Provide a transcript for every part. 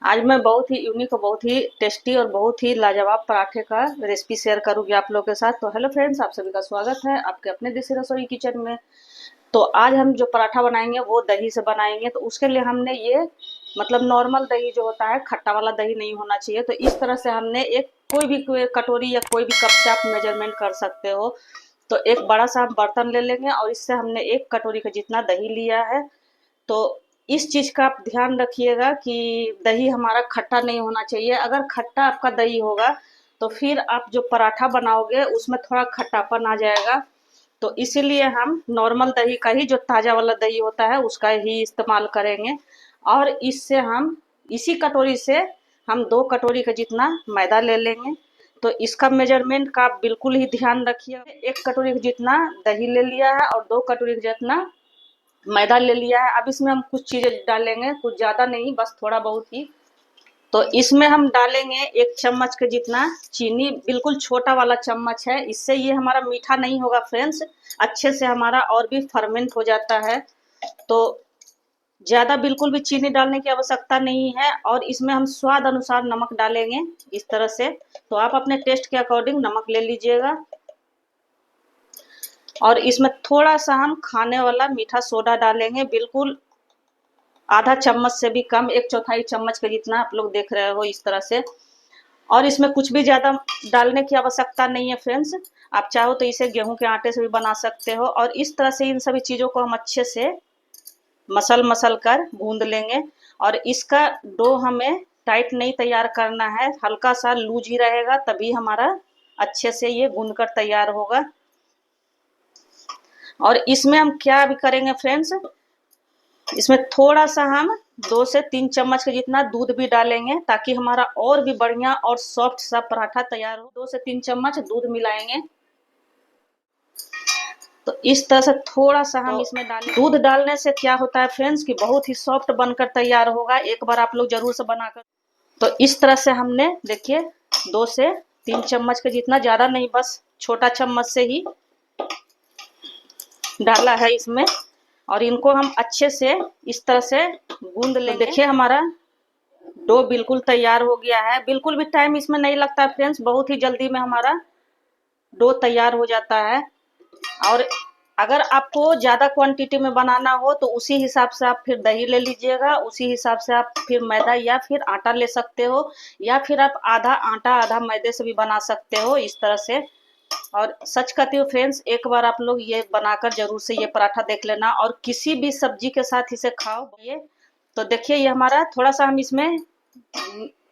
आज मैं बहुत ही यूनिक और बहुत ही टेस्टी और बहुत ही लाजवाब पराठे का रेसिपी शेयर करूंगी आप लोगों के साथ। तो हेलो फ्रेंड्स, आप सभी का स्वागत है आपके अपने देसी रसोई किचन में। तो आज हम जो पराठा बनाएंगे वो दही से बनाएंगे। तो उसके लिए हमने ये मतलब नॉर्मल दही जो होता है, खट्टा वाला दही नहीं होना चाहिए। तो इस तरह से हमने एक कोई कटोरी या कोई भी कप से आप मेजरमेंट कर सकते हो। तो एक बड़ा सा हम बर्तन ले लेंगे और इससे हमने एक कटोरी का जितना दही लिया है। तो इस चीज़ का आप ध्यान रखिएगा कि दही हमारा खट्टा नहीं होना चाहिए। अगर खट्टा आपका दही होगा तो फिर आप जो पराठा बनाओगे उसमें थोड़ा खट्टापन आ जाएगा। तो इसीलिए हम नॉर्मल दही का ही, जो ताज़ा वाला दही होता है उसका ही इस्तेमाल करेंगे। और इससे हम इसी कटोरी से हम 2 कटोरी का जितना मैदा ले लेंगे। तो इसका मेजरमेंट का आप बिल्कुल ही ध्यान रखिए। 1 कटोरी का जितना दही ले लिया है और 2 कटोरी का जितना मैदा ले लिया है। अब इसमें हम कुछ चीज़ें डालेंगे, कुछ ज़्यादा नहीं, बस थोड़ा बहुत ही। तो इसमें हम डालेंगे 1 चम्मच के जितना चीनी, बिल्कुल छोटा वाला चम्मच है। इससे ये हमारा मीठा नहीं होगा फ्रेंड्स, अच्छे से हमारा और भी फर्मेंट हो जाता है। तो ज़्यादा बिल्कुल भी चीनी डालने की आवश्यकता नहीं है। और इसमें हम स्वाद अनुसार नमक डालेंगे इस तरह से। तो आप अपने टेस्ट के अकॉर्डिंग नमक ले लीजिएगा। और इसमें थोड़ा सा हम खाने वाला मीठा सोडा डालेंगे, बिल्कुल आधा चम्मच से भी कम, 1/4 चम्मच के जितना आप लोग देख रहे हो इस तरह से। और इसमें कुछ भी ज़्यादा डालने की आवश्यकता नहीं है फ्रेंड्स। आप चाहो तो इसे गेहूं के आटे से भी बना सकते हो। और इस तरह से इन सभी चीज़ों को हम अच्छे से मसल कर गूंद लेंगे। और इसका डो हमें टाइट नहीं तैयार करना है, हल्का सा लूज ही रहेगा, तभी हमारा अच्छे से ये गूंद कर तैयार होगा। और इसमें हम क्या भी करेंगे फ्रेंड्स, इसमें थोड़ा सा हम 2 से 3 चम्मच के जितना दूध भी डालेंगे, ताकि हमारा और भी बढ़िया और सॉफ्ट सा पराठा तैयार हो। 2 से 3 चम्मच दूध मिलाएंगे। तो इस तरह से थोड़ा सा हम इसमें डालें। दूध डालने से क्या होता है फ्रेंड्स कि बहुत ही सॉफ्ट बनकर तैयार होगा। एक बार आप लोग जरूर से बनाकर। तो इस तरह से हमने देखिए 2 से 3 चम्मच के जितना, ज़्यादा नहीं, बस छोटा चम्मच से ही डाला है इसमें। और इनको हम अच्छे से इस तरह से गूंद लेंगे। तो देखिए हमारा डो बिल्कुल तैयार हो गया है। बिल्कुल भी टाइम इसमें नहीं लगता है फ्रेंड्स, बहुत ही जल्दी में हमारा डो तैयार हो जाता है। और अगर आपको ज़्यादा क्वांटिटी में बनाना हो तो उसी हिसाब से आप फिर दही ले लीजिएगा, उसी हिसाब से आप फिर मैदा या फिर आटा ले सकते हो, या फिर आप आधा आटा आधा मैदे से भी बना सकते हो इस तरह से। और सच कहती हूँ फ्रेंड्स, एक बार आप लोग ये बनाकर जरूर से ये पराठा देख लेना और किसी भी सब्जी के साथ इसे खाओ ये। तो देखिए ये हमारा थोड़ा सा हम इसमें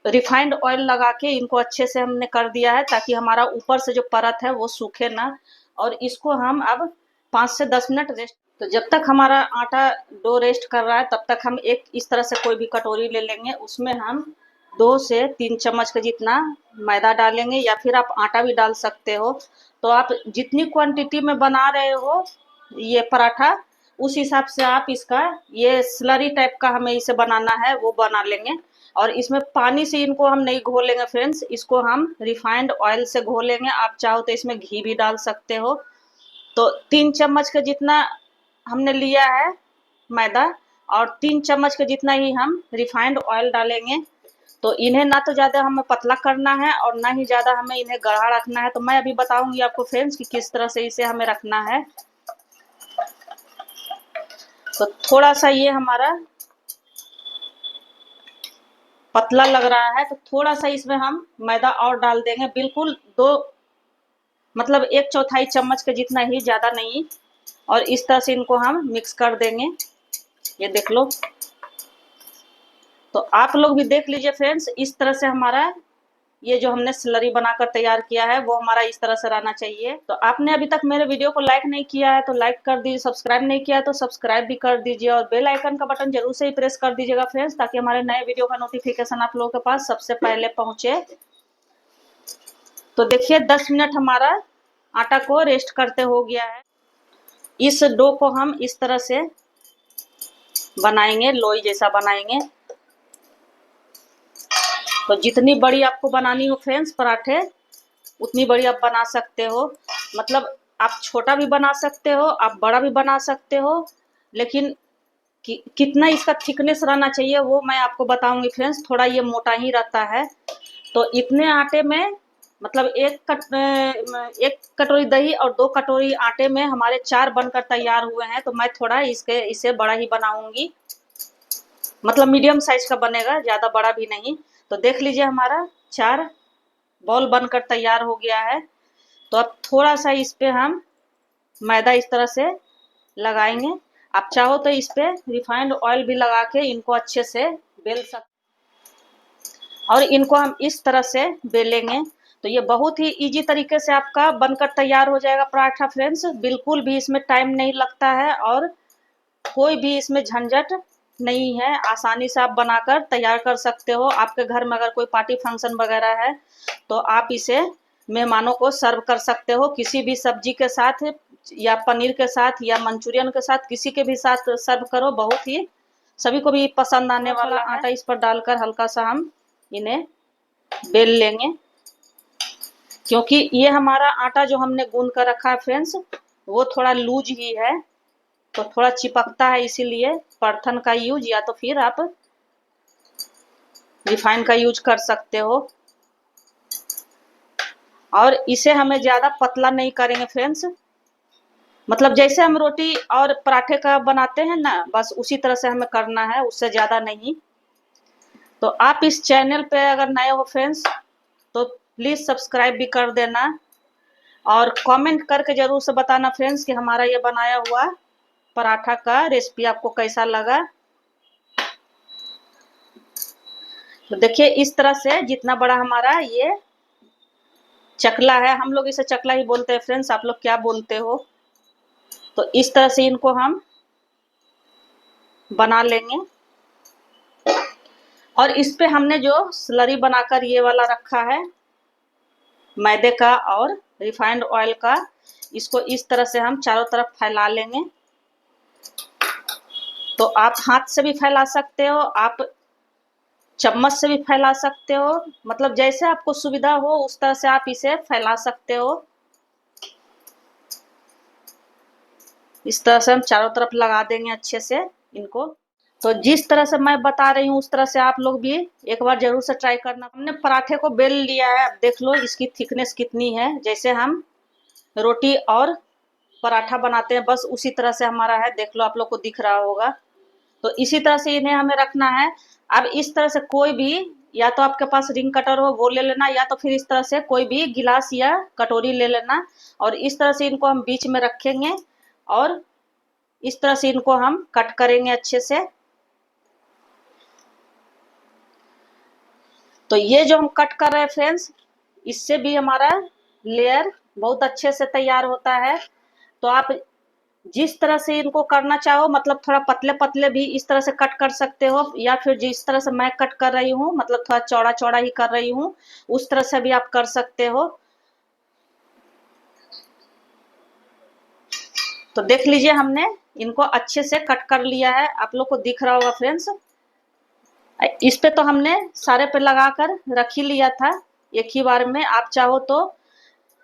रिफाइंड ऑयल लगा के इनको अच्छे से हमने कर दिया है, ताकि हमारा ऊपर से जो परत है वो सूखे ना। और इसको हम अब 5 से 10 मिनट रेस्ट। तो जब तक हमारा आटा डो रेस्ट कर रहा है तब तक हम एक इस तरह से कोई भी कटोरी ले लेंगे, उसमें हम 2 से 3 चम्मच का जितना मैदा डालेंगे, या फिर आप आटा भी डाल सकते हो। तो आप जितनी क्वांटिटी में बना रहे हो ये पराठा, उस हिसाब से आप इसका, ये स्लरी टाइप का हमें इसे बनाना है वो बना लेंगे। और इसमें पानी से इनको हम नहीं घोलेंगे फ्रेंड्स, इसको हम रिफाइंड ऑयल से घोलेंगे। आप चाहो तो इसमें घी भी डाल सकते हो। तो 3 चम्मच का जितना हमने लिया है मैदा, और 3 चम्मच का जितना ही हम रिफाइंड ऑयल डालेंगे। तो इन्हें ना तो ज़्यादा हमें पतला करना है और ना ही ज़्यादा हमें इन्हें गाढ़ा रखना है। तो मैं अभी बताऊंगी आपको फ्रेंड्स कि किस तरह से इसे हमें रखना है। तो थोड़ा सा ये हमारा पतला लग रहा है, तो थोड़ा सा इसमें हम मैदा और डाल देंगे, बिल्कुल 2 मतलब 1/4 चम्मच के जितना ही, ज़्यादा नहीं। और इस तरह से इनको हम मिक्स कर देंगे। ये देख लो। तो आप लोग भी देख लीजिए फ्रेंड्स, इस तरह से हमारा ये जो हमने स्लरी बनाकर तैयार किया है वो हमारा इस तरह से रहना चाहिए। तो आपने अभी तक मेरे वीडियो को लाइक नहीं किया है तो लाइक कर दीजिए, सब्सक्राइब नहीं किया है तो सब्सक्राइब भी कर दीजिए, और बेल आइकन का बटन जरूर से ही प्रेस कर दीजिएगा फ्रेंड्स, ताकि हमारे नए वीडियो का नोटिफिकेशन आप लोगों के पास सबसे पहले पहुंचे। तो देखिए 10 मिनट हमारा आटा को रेस्ट करते हो गया है। इस डो को हम इस तरह से बनाएंगे, लोई जैसा बनाएंगे। तो जितनी बड़ी आपको बनानी हो फ्रेंड्स पराठे, उतनी बड़ी आप बना सकते हो। मतलब आप छोटा भी बना सकते हो, आप बड़ा भी बना सकते हो, लेकिन कितना इसका थिकनेस रहना चाहिए वो मैं आपको बताऊंगी फ्रेंड्स। थोड़ा ये मोटा ही रहता है। तो इतने आटे में मतलब एक कटोरी दही और 2 कटोरी आटे में हमारे 4 बनकर तैयार हुए हैं। तो मैं थोड़ा इसे बड़ा ही बनाऊंगी, मतलब मीडियम साइज का बनेगा, ज़्यादा बड़ा भी नहीं। तो देख लीजिए हमारा 4 बॉल बनकर तैयार हो गया है। तो अब थोड़ा सा इस पे हम मैदा इस तरह से लगाएंगे। आप चाहो तो इस पे रिफाइंड ऑयल भी लगा के इनको अच्छे से बेल सकते, और इनको हम इस तरह से बेलेंगे। तो ये बहुत ही इजी तरीके से आपका बनकर तैयार हो जाएगा पराठा फ्रेंड्स। बिल्कुल भी इसमें टाइम नहीं लगता है और कोई भी इसमें झंझट नहीं है। आसानी से आप बनाकर तैयार कर सकते हो। आपके घर में अगर कोई पार्टी फंक्शन वगैरह है तो आप इसे मेहमानों को सर्व कर सकते हो, किसी भी सब्जी के साथ या पनीर के साथ या मंचूरियन के साथ, किसी के भी साथ सर्व करो। बहुत ही सभी को भी पसंद आने वाला आटा इस पर डालकर हल्का सा हम इन्हें बेल लेंगे, क्योंकि ये हमारा आटा जो हमने गूंद कर रखा है फ्रेंड्स वो थोड़ा लूज ही है, तो थोड़ा चिपकता है। इसीलिए परथन का यूज या तो फिर आप रिफाइन का यूज कर सकते हो। और इसे हमें ज्यादा पतला नहीं करेंगे फ्रेंड्स, मतलब जैसे हम रोटी और पराठे का बनाते हैं ना, बस उसी तरह से हमें करना है, उससे ज्यादा नहीं। तो आप इस चैनल पे अगर नए हो फ्रेंड्स तो प्लीज सब्सक्राइब भी कर देना और कमेंट करके जरूर से बताना फ्रेंड्स कि हमारा ये बनाया हुआ पराठा का रेसिपी आपको कैसा लगा। तो देखिए इस तरह से जितना बड़ा हमारा ये चकला है, हम लोग इसे चकला ही बोलते हैं फ्रेंड्स, आप लोग क्या बोलते हो। तो इस तरह से इनको हम बना लेंगे। और इस पे हमने जो स्लरी बनाकर ये वाला रखा है मैदे का और रिफाइंड ऑयल का, इसको इस तरह से हम चारों तरफ फैला लेंगे। तो आप हाथ से भी फैला सकते हो, आप चम्मच से भी फैला सकते हो, मतलब जैसे आपको सुविधा हो उस तरह से आप इसे फैला सकते हो। इस तरह से हम चारों तरफ लगा देंगे अच्छे से इनको। तो जिस तरह से मैं बता रही हूँ उस तरह से आप लोग भी एक बार जरूर से ट्राई करना। हमने पराठे को बेल लिया है, अब देख लो इसकी थिकनेस कितनी है। जैसे हम रोटी और पराठा बनाते हैं बस उसी तरह से हमारा है, देख लो आप लोग को दिख रहा होगा। तो इसी तरह से इन्हें हमें रखना है। अब इस तरह से कोई भी, या तो आपके पास रिंग कटर हो वो ले लेना, या तो फिर इस तरह से कोई भी गिलास या कटोरी ले लेना, और इस तरह से इनको हम बीच में रखेंगे और इस तरह से इनको हम कट करेंगे अच्छे से। तो ये जो हम कट कर रहे हैं फ्रेंड्स, इससे भी हमारा लेयर बहुत अच्छे से तैयार होता है। तो आप जिस तरह से इनको करना चाहो, मतलब थोड़ा पतले पतले भी इस तरह से कट कर सकते हो, या फिर जिस तरह से मैं कट कर रही हूँ मतलब थोड़ा चौड़ा चौड़ा ही कर रही हूँ उस तरह से भी आप कर सकते हो। तो देख लीजिए हमने इनको अच्छे से कट कर लिया है, आप लोग को दिख रहा होगा फ्रेंड्स। इस पे तो हमने सारे पे लगाकर रख ही लिया था एक ही बार में। आप चाहो तो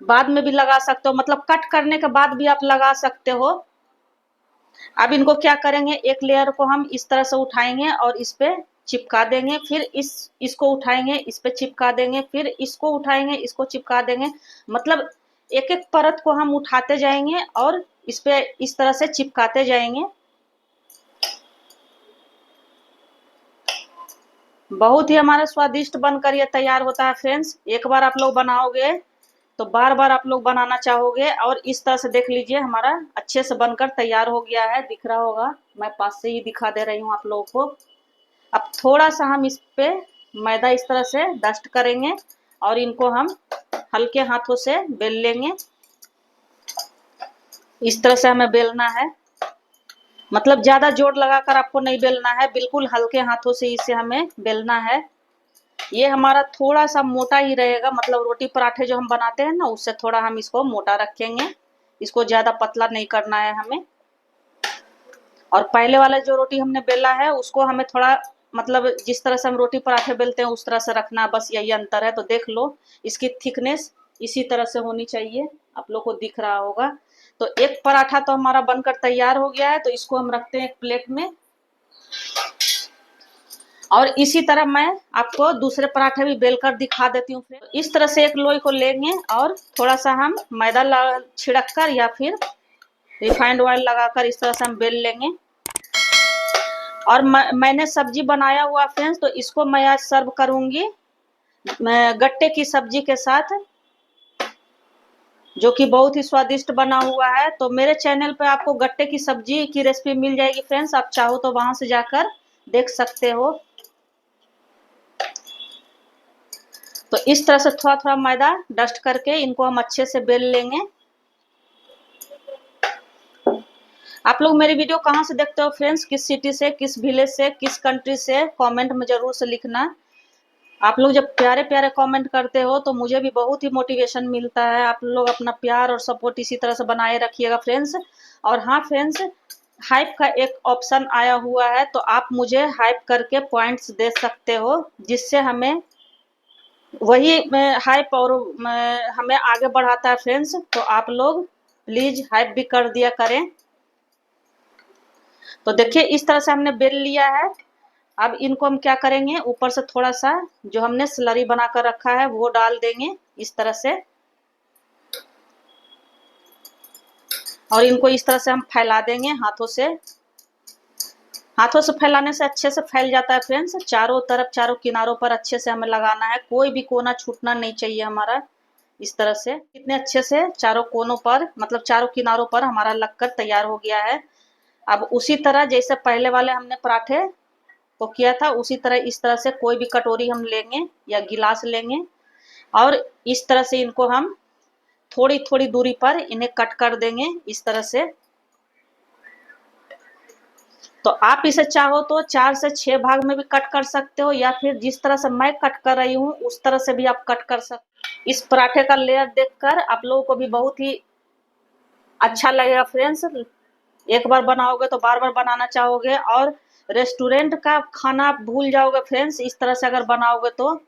बाद में भी लगा सकते हो, मतलब कट करने के बाद भी आप लगा सकते हो। अब इनको क्या करेंगे, एक लेयर को हम इस तरह से उठाएंगे और इस पे चिपका देंगे, फिर इसको उठाएंगे इस पे चिपका देंगे, फिर इसको उठाएंगे इसको चिपका देंगे। मतलब एक एक परत को हम उठाते जाएंगे और इस पे इस तरह से चिपकाते जाएंगे। बहुत ही हमारा स्वादिष्ट बनकर ये तैयार होता है फ्रेंड्स। एक बार आप लोग बनाओगे तो बार बार आप लोग बनाना चाहोगे। और इस तरह से देख लीजिए हमारा अच्छे से बनकर तैयार हो गया है, दिख रहा होगा, मैं पास से ही दिखा दे रही हूँ आप लोगों को। अब थोड़ा सा हम इस पे मैदा इस तरह से डस्ट करेंगे और इनको हम हल्के हाथों से बेल लेंगे। इस तरह से हमें बेलना है, मतलब ज्यादा जोर लगाकर आपको नहीं बेलना है, बिल्कुल हल्के हाथों से इसे हमें बेलना है। ये हमारा थोड़ा सा मोटा ही रहेगा, मतलब रोटी पराठे जो हम बनाते हैं ना उससे थोड़ा हम इसको मोटा रखेंगे, इसको ज्यादा पतला नहीं करना है हमें। और पहले वाला जो रोटी हमने बेला है उसको हमें थोड़ा, मतलब जिस तरह से हम रोटी पराठे बेलते हैं उस तरह से रखना, बस यही अंतर है। तो देख लो इसकी थिकनेस इसी तरह से होनी चाहिए, आप लोग को दिख रहा होगा। तो एक पराठा तो हमारा बनकर तैयार हो गया है, तो इसको हम रखते हैं एक प्लेट में। और इसी तरह मैं आपको दूसरे पराठे भी बेल कर दिखा देती हूँ। इस तरह से एक लोई को लेंगे और थोड़ा सा हम मैदा छिड़क कर या फिर रिफाइंड ऑयल लगाकर इस तरह से हम बेल लेंगे। और मैंने सब्जी बनाया हुआ फ्रेंड्स, तो इसको मैं आज सर्व करूंगी गट्टे की सब्जी के साथ, जो कि बहुत ही स्वादिष्ट बना हुआ है। तो मेरे चैनल पे आपको गट्टे की सब्जी की रेसिपी मिल जाएगी फ्रेंड्स, आप चाहो तो वहां से जाकर देख सकते हो। तो इस तरह से थोड़ा थोड़ा मैदा डस्ट करके इनको हम अच्छे से बेल लेंगे। आप लोग मेरी वीडियो कहाँ से देखते हो फ्रेंड्स, किस सिटी से, किस विलेज से, किस कंट्री से, कमेंट में जरूर से लिखना। आप लोग जब प्यारे प्यारे कमेंट करते हो तो मुझे भी बहुत ही मोटिवेशन मिलता है। आप लोग अपना प्यार और सपोर्ट इसी तरह से बनाए रखिएगा फ्रेंड्स। और हाँ फ्रेंड्स, हाइप का एक ऑप्शन आया हुआ है, तो आप मुझे हाइप करके पॉइंट्स दे सकते हो, जिससे हमें वही हाइप और हमें आगे बढ़ाता है फ्रेंड्स। तो आप लोग प्लीज हाइप भी कर दिया करें। तो देखिए इस तरह से हमने बेल लिया है। अब इनको हम क्या करेंगे, ऊपर से थोड़ा सा जो हमने स्लरी बनाकर रखा है वो डाल देंगे इस तरह से, और इनको इस तरह से हम फैला देंगे हाथों से। हाथों से फैलाने से अच्छे से फैल जाता है फ्रेंड्स। चारों तरफ, चारों किनारों पर अच्छे से हमें लगाना है, कोई भी कोना छूटना नहीं चाहिए हमारा। इस तरह से कितने अच्छे से चारों कोनों पर, मतलब चारों किनारों पर हमारा लगकर तैयार हो गया है। अब उसी तरह जैसे पहले वाले हमने पराठे को किया था, उसी तरह इस तरह से कोई भी कटोरी हम लेंगे या गिलास लेंगे, और इस तरह से इनको हम थोड़ी थोड़ी दूरी पर इन्हें कट कर देंगे इस तरह से। तो आप इसे चाहो तो 4 से 6 भाग में भी कट कर सकते हो, या फिर जिस तरह से मैं कट कर रही हूँ उस तरह से भी आप कट कर सकते। इस पराठे का लेयर देखकर आप लोगों को भी बहुत ही अच्छा लगेगा फ्रेंड्स। एक बार बनाओगे तो बार बार बनाना चाहोगे, और रेस्टोरेंट का खाना आप भूल जाओगे फ्रेंड्स इस तरह से अगर बनाओगे तो।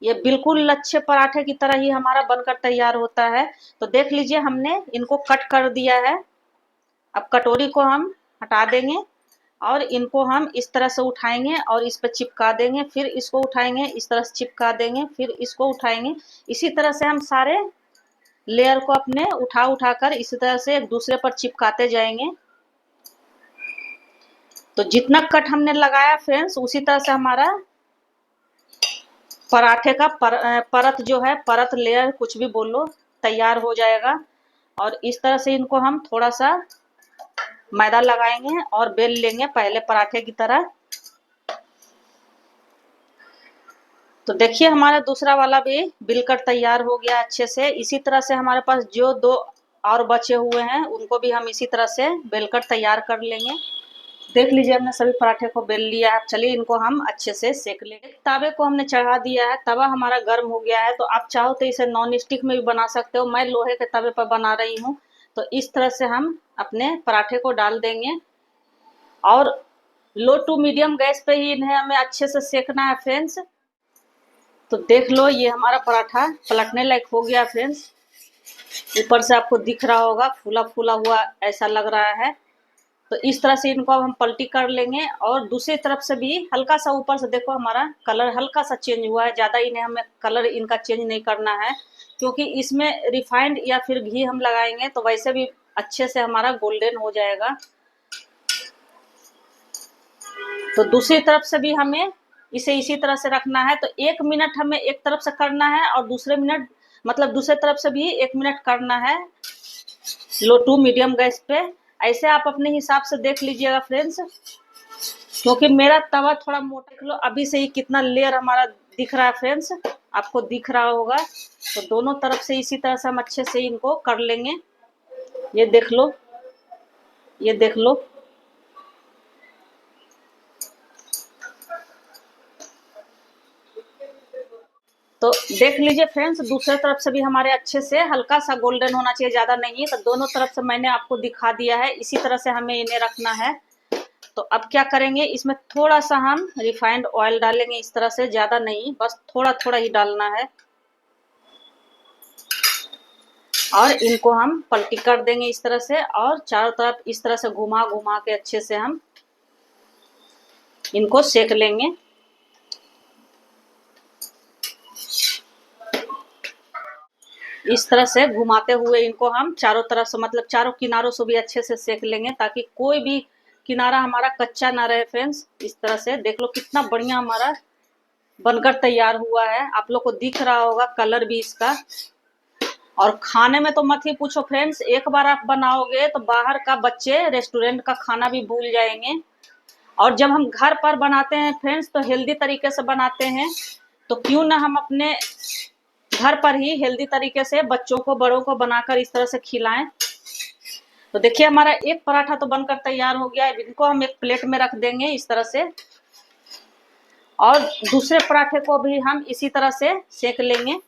ये बिल्कुल लच्छे पराठे की तरह ही हमारा बनकर तैयार होता है। तो देख लीजिए हमने इनको कट कर दिया है। अब कटोरी को हम हटा देंगे और इनको हम इस तरह से उठाएंगे और इस पर चिपका देंगे, फिर इसको उठाएंगे इस तरह से चिपका देंगे, फिर इसको उठाएंगे। इसी तरह से हम सारे लेयर को अपने उठा उठा कर इसी तरह से एक दूसरे पर चिपकाते जाएंगे। तो जितना कट हमने लगाया फ्रेंड्स, उसी तरह से हमारा पराठे का परत जो है, परत लेयर कुछ भी बोलो, तैयार हो जाएगा। और इस तरह से इनको हम थोड़ा सा मैदा लगाएंगे और बेल लेंगे पहले पराठे की तरह। तो देखिए हमारा दूसरा वाला भी बिलकर तैयार हो गया अच्छे से। इसी तरह से हमारे पास जो 2 और बचे हुए हैं उनको भी हम इसी तरह से बेलकर तैयार कर लेंगे। देख लीजिए हमने सभी पराठे को बेल लिया है। चलिए इनको हम अच्छे से सेक लेंगे। तावे को हमने चढ़ा दिया है, तवा हमारा गर्म हो गया है। तो आप चाहो तो इसे नॉन स्टिक में भी बना सकते हो, मैं लोहे के तवे पर बना रही हूँ। तो इस तरह से हम अपने पराठे को डाल देंगे और लो टू मीडियम गैस पे ही इन्हें हमें अच्छे से सेकना है फ्रेंड्स। तो देख लो ये हमारा पराठा पलटने लायक हो गया फ्रेंड्स। ऊपर से आपको दिख रहा होगा फूला फूला हुआ ऐसा लग रहा है। तो इस तरह से इनको अब हम पलटी कर लेंगे, और दूसरी तरफ से भी हल्का सा ऊपर से देखो हमारा कलर हल्का सा चेंज हुआ है। ज़्यादा इन्हें हमें कलर इनका चेंज नहीं करना है, क्योंकि इसमें रिफाइंड या फिर घी हम लगाएंगे तो वैसे भी अच्छे से हमारा गोल्डन हो जाएगा। तो दूसरी तरफ से भी हमें इसे इसी तरह से रखना है। तो 1 मिनट हमें एक तरफ से करना है और दूसरे मिनट, मतलब दूसरे तरफ से भी 1 मिनट करना है लो टू मीडियम गैस पे। ऐसे आप अपने हिसाब से देख लीजिएगा फ्रेंड्स, क्योंकि मेरा तवा थोड़ा मोटा। लो अभी से ही कितना लेयर हमारा दिख रहा है फ्रेंड्स, आपको दिख रहा होगा। तो दोनों तरफ से इसी तरह से हम अच्छे से इनको कर लेंगे। ये देख लो, ये देख लो। तो देख लीजिए फ्रेंड्स, दूसरे तरफ से भी हमारे अच्छे से हल्का सा गोल्डन होना चाहिए, ज़्यादा नहीं। तो दोनों तरफ से मैंने आपको दिखा दिया है, इसी तरह से हमें इन्हें रखना है। तो अब क्या करेंगे, इसमें थोड़ा सा हम रिफाइंड ऑयल डालेंगे इस तरह से, ज़्यादा नहीं, बस थोड़ा थोड़ा ही डालना है। और इनको हम पलटी कर देंगे इस तरह से, और चारों तरफ इस तरह से घुमा घुमा के अच्छे से हम इनको सेक लेंगे। इस तरह से घुमाते हुए इनको हम चारों तरफ से, मतलब चारों किनारों से भी अच्छे से सेक लेंगे, ताकि कोई भी किनारा हमारा कच्चा ना रहे फ्रेंड्स। इस तरह से देख लो कितना बढ़िया हमारा बनकर तैयार हुआ है। आप लोग को दिख रहा होगा कलर भी इसका। और खाने में तो मत ही पूछो फ्रेंड्स, एक बार आप बनाओगे तो बाहर का बच्चे रेस्टोरेंट का खाना भी भूल जाएंगे। और जब हम घर पर बनाते हैं फ्रेंड्स तो हेल्दी तरीके से बनाते हैं, तो क्यों ना हम अपने घर पर ही हेल्दी तरीके से बच्चों को, बड़ों को बनाकर इस तरह से खिलाएं। तो देखिए हमारा एक पराठा तो बनकर तैयार हो गया है। इनको हम एक प्लेट में रख देंगे इस तरह से, और दूसरे पराठे को भी हम इसी तरह से सेक लेंगे।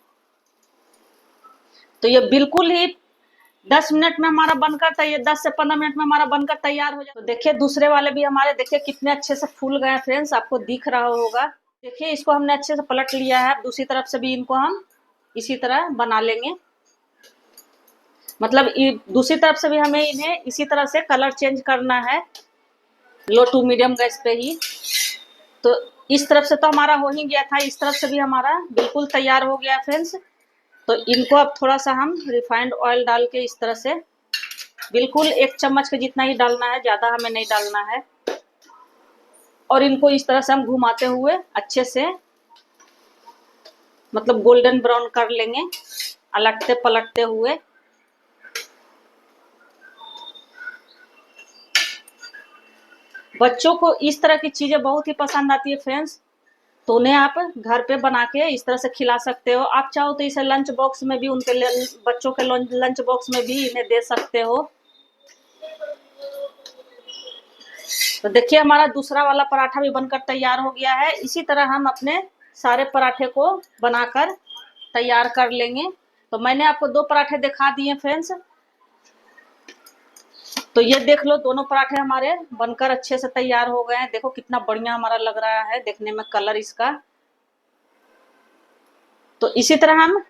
तो ये बिल्कुल ही 10 मिनट में हमारा बनकर तैयार, 10 से 15 मिनट में हमारा बनकर तैयार हो जाए। तो देखिए दूसरे वाले भी हमारे, देखिए कितने अच्छे से फूल गए फ्रेंड्स, आपको दिख रहा होगा। देखिए इसको हमने अच्छे से पलट लिया है। दूसरी तरफ से भी इनको हम इसी तरह बना लेंगे। मतलब दूसरी तरफ से भी हमें इन्हें इसी तरह से कलर चेंज करना है, लो टू मीडियम गैस पे ही। तो इस तरफ से तो हमारा हो ही गया था, इस तरफ से भी हमारा बिल्कुल तैयार हो गया फ्रेंड्स। तो इनको अब थोड़ा सा हम रिफाइंड ऑयल डाल के इस तरह से, बिल्कुल 1 चम्मच के जितना ही डालना है, ज़्यादा हमें नहीं डालना है। और इनको इस तरह से हम घुमाते हुए अच्छे से, मतलब गोल्डन ब्राउन कर लेंगे, अलटते पलटते हुए। बच्चों को इस तरह की चीज़ें बहुत ही पसंद आती है फ्रेंड्स, तो उन्हें आप घर पे बना के इस तरह से खिला सकते हो। आप चाहो तो इसे लंच बॉक्स में भी, उनके बच्चों के लंच बॉक्स में भी इन्हें दे सकते हो। तो देखिए हमारा दूसरा वाला पराठा भी बनकर तैयार हो गया है। इसी तरह हम अपने सारे पराठे को बनाकर तैयार कर लेंगे। तो मैंने आपको 2 पराठे दिखा दिए फ्रेंड्स। तो ये देख लो दोनों पराठे हमारे बनकर अच्छे से तैयार हो गए हैं। देखो कितना बढ़िया हमारा लग रहा है देखने में कलर इसका। तो इसी तरह हम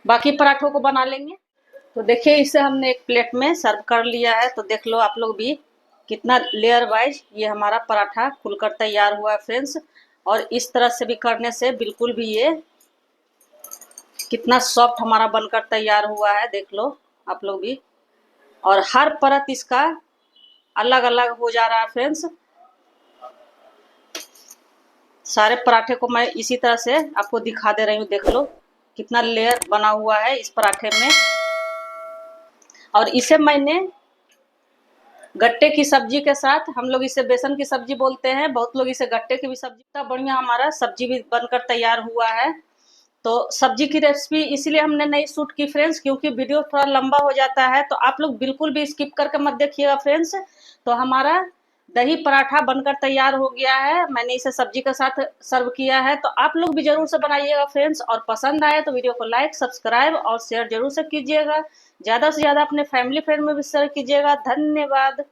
बाकी पराठों को बना लेंगे। तो देखिए इसे हमने एक प्लेट में सर्व कर लिया है। तो देख लो आप लोग भी कितना लेयर वाइज ये हमारा पराठा खुलकर तैयार हुआ है फ्रेंड्स। और इस तरह से भी करने से बिल्कुल भी ये कितना सॉफ्ट हमारा बनकर तैयार हुआ है, देख लो आप लोग भी। और हर परत इसका अलग अलग हो जा रहा है फ्रेंड्स। सारे पराठे को मैं इसी तरह से आपको दिखा दे रही हूँ, देख लो कितना लेयर बना हुआ है इस पराठे में। और इसे मैंने गट्टे की सब्जी के साथ, हम लोग इसे बेसन की सब्जी बोलते हैं, बहुत लोग इसे गट्टे की भी सब्जी, इतना बढ़िया हमारा सब्जी भी बनकर तैयार हुआ है। तो सब्जी की रेसिपी इसीलिए हमने नहीं शूट की फ्रेंड्स, क्योंकि वीडियो थोड़ा लंबा हो जाता है। तो आप लोग बिल्कुल भी स्किप करके मत देखिएगा फ्रेंड्स। तो हमारा दही पराठा बनकर तैयार हो गया है। मैंने इसे सब्जी के साथ सर्व किया है। तो आप लोग भी जरूर से बनाइएगा फ्रेंड्स। और पसंद आए तो वीडियो को लाइक, सब्सक्राइब और शेयर जरूर से कीजिएगा। ज़्यादा से ज़्यादा अपने फैमिली फ्रेंड में भी शेयर कीजिएगा। धन्यवाद।